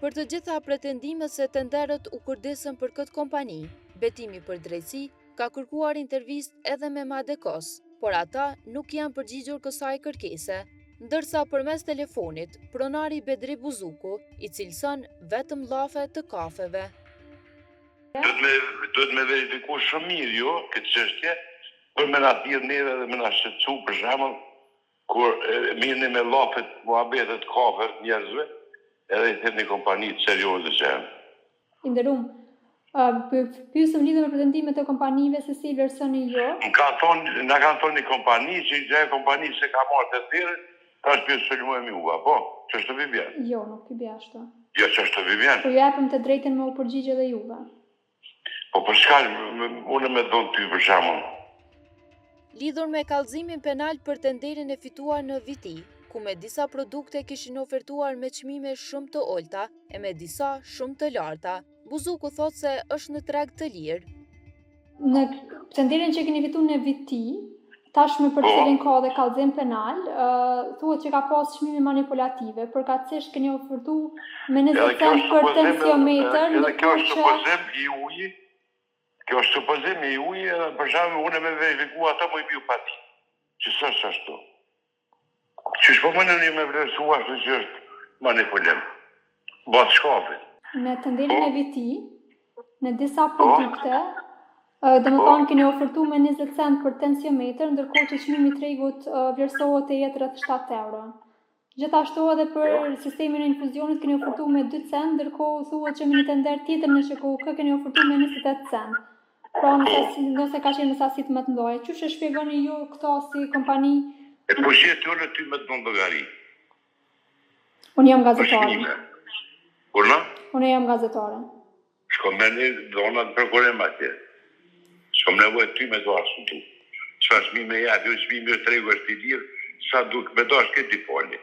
Për të gjitha pretendimet se tenderët u kërdesën për këtë kompani, Betimi për Drejtësi ka kërkuar intervistë edhe me Madekos, por ata nuk janë përgjigjur kësaj kërkese, ndërsa përmes telefonit, pronari Bedri Buzuku i cilëson vetëm llafe të kafeve. Duhet me verifiku shumë mirë jo këtë çështje, për me na thirr neve dhe me na shqetësu për shembull kur mirëni me llafet muhabetet kafe njerëzve, edhe i them një kompani serioze që janë. I nderuam. Pyesëm lidhur me pretendimet e kompanive se si vlerësoni jo. Na kanë thonë një kompani që gjë kompani se ka marrë të tjerë, tash pyes sulmuemi uva, po, ç'është të vjen? Jo, nuk i bie ashtu. Jo, ç'është të vjen? Po ju japim të drejtën me u përgjigj edhe juve. Po për shkak unë më don ty për shembull. Lidhur me kallëzimin penal për tenderin e fituar në Viti, ku me disa produkte kishin ofertuar me çmime shumë të ulta e me disa shumë të larta, Buzuku thot se është në treg të lirë. Në tenderin që keni fituar në Viti, tashmë për të cilin ka dhe kallëzim penal, thuhet që ka pas çmime manipulative, përkatësisht keni ofertuar me 20 cent për tensiometër, edhe kjo është supozim i ujit. Kjo është supozim i ujit, për shembull unë me verifiku ato më i biu pati. Që s'është ashtu. Që shpo më në me vlerësu ashtu që është manipulim. Batë shkapit. Në tenderin e Viti, në disa produkte, domethënë keni ofertuar me 20 cent për tensiometër, ndërkohë që çmimi i tregut vlerësohet të jetë rreth 7 euro. Gjithashtu edhe për sistemin e infuzionit keni ofertuar me 2 cent, ndërkohë thuhet që me një tender tjetër në ÇKUK keni ofertuar me 28 cent. Pra nëse ka qenë me sasi të më të mëdha, çu shpjegoni ju këto si kompani? E po shihet unë ty me të bën llogari. Unë jam gazetare. Urna? Unë jam gazetare. Shko me një zonat për kurim atje. Shko me nevojë ty me të arsu tu. Qa shmime jabë, jo shmime e tregu është i lirë, sa duk me do është këtë i foli.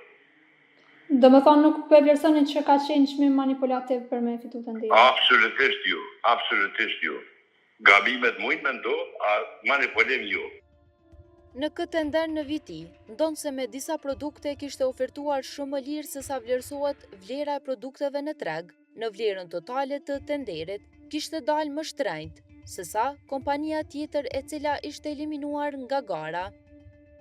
Do më thonë nuk për vlerësoni që ka qenë çmim manipulativ për me fitu të ndërë? Absolutisht ju. Gabimet mujnë me ndo, a manipulim ju. Në këtë tender në Viti, ndonë se me disa produkte kishte ofertuar shumë më lirë se sa vlerësohet vlera e produkteve në treg, në vlerën totale të tenderit kishte dalë më shtrenjtë, sesa kompania tjetër e cila ishte eliminuar nga gara.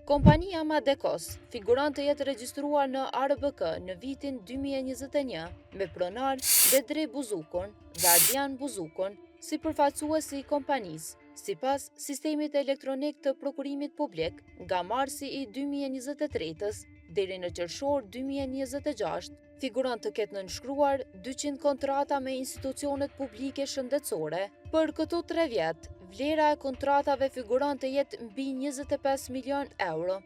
Kompania Madekos figuron të jetë regjistruar në ARBK në vitin 2021 me pronar Bedri Buzukun dhe Adrian Buzukun si përfaqësuesi i kompanisë, sipas sistemit elektronik të prokurimit publik nga marsi i 2023-s deri në qershor 2026, figuron të ketë nënshkruar 200 kontrata me institucionet publike shëndetësore. Për këto 3 vjet, vlera e kontratave figuron të jetë mbi 25 milion euro.